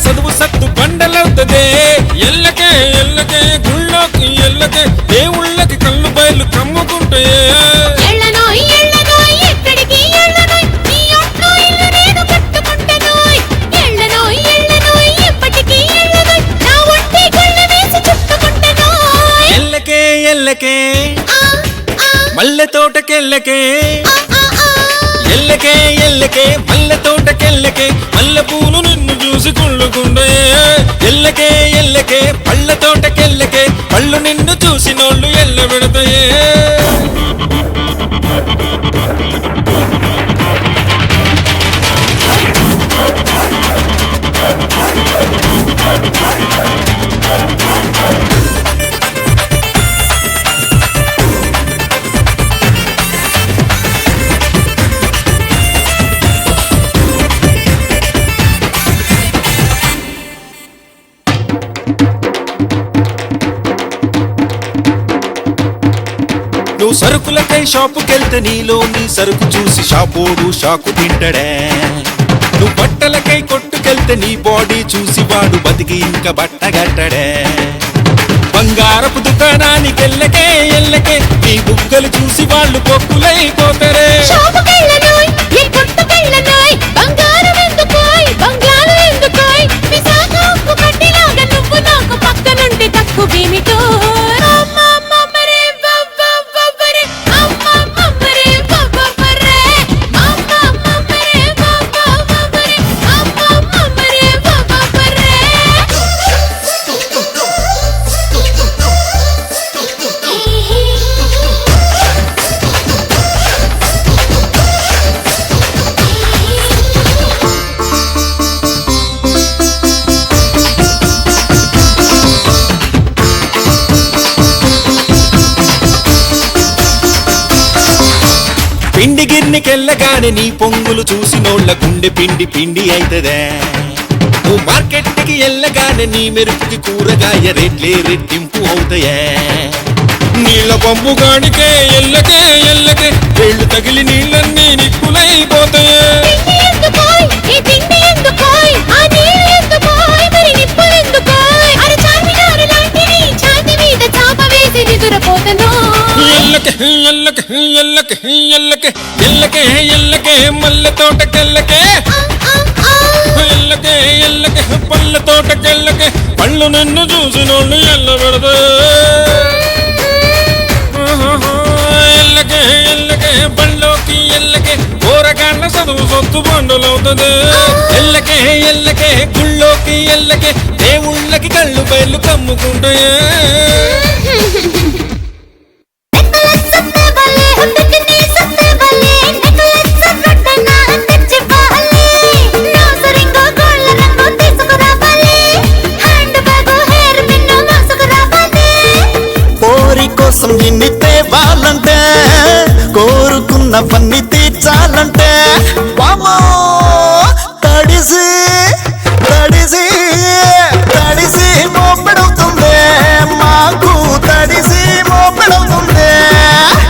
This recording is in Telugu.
చదువు సత్తు బండలవుతదే ఎల్లకే ఎల్లకే గుళ్ళోకి ఎల్లకే దేవుళ్ళకి కళ్ళు బయలు కమ్ముకుంటాయే ఎల్లకే మల్లె తోటకెల్లకే ఎల్లకే ఎల్లకే మల్లె తోటకెల్లకే మల్లె పూలు నిన్ను చూసి కుళ్ళుకుండే ఎల్లకే ఎల్లకే పళ్ళ తోటకెల్లకే పళ్ళు నిన్ను చూసి నోళ్ళు ఎల్ల పెడతాయే నువ్వు సరుకులకై షాపుకెళ్తే నీలోని సరుకు చూసి షాపోడు షాకు తింటడే నువ్వు బట్టలకై కొట్టుకెళ్తే నీ బాడీ చూసి వాడు బతికి ఇంకా బట్టగట్టడే బంగారపు దుకాణానికి ఎల్లకే ఎల్లకే నీ బుగ్గలు చూసి వాళ్ళు పొక్కులైపోతారే పిండి గిర్నికెళ్ళగానే నీ పొంగులు చూసి నోళ్ళ గుండె పిండి పిండి అయితదే నువ్వు మార్కెట్కి వెళ్ళగానే నీ మెరుపుకి కూరగాయ రేట్లే రెట్టింపు అవుతాయే నీళ్ళ పంపు గాడికే ఎల్లకే ఎల్లకే వేళ్ళు తగిలి నీళ్ళన్నీ నిప్పులైపోతాయే ఎల్లకే ఎల్లకే ఎల్లకే ఎల్లకే ఎల్లకే మల్లె తోటకెల్లకే ఎల్లకే ఎల్లకే పళ్ళ తోటకెల్లకే పళ్ళు నిన్ను చూసి నోళ్ళు ఎల్ల పెడతా ఎల్లకే ఎల్లకే పళ్ళోకి ఎల్లకే కూరగాళ్ళ చదువు సొత్తు బండులవుతుంది ఎల్లకే ఎల్లకే గుళ్ళోకి ఎల్లకే దేవుళ్ళకి కళ్ళు బయలు కమ్ముకుంటాయే కోసం ఇన్ని తేవాలంటే కోరుకున్నవన్నీ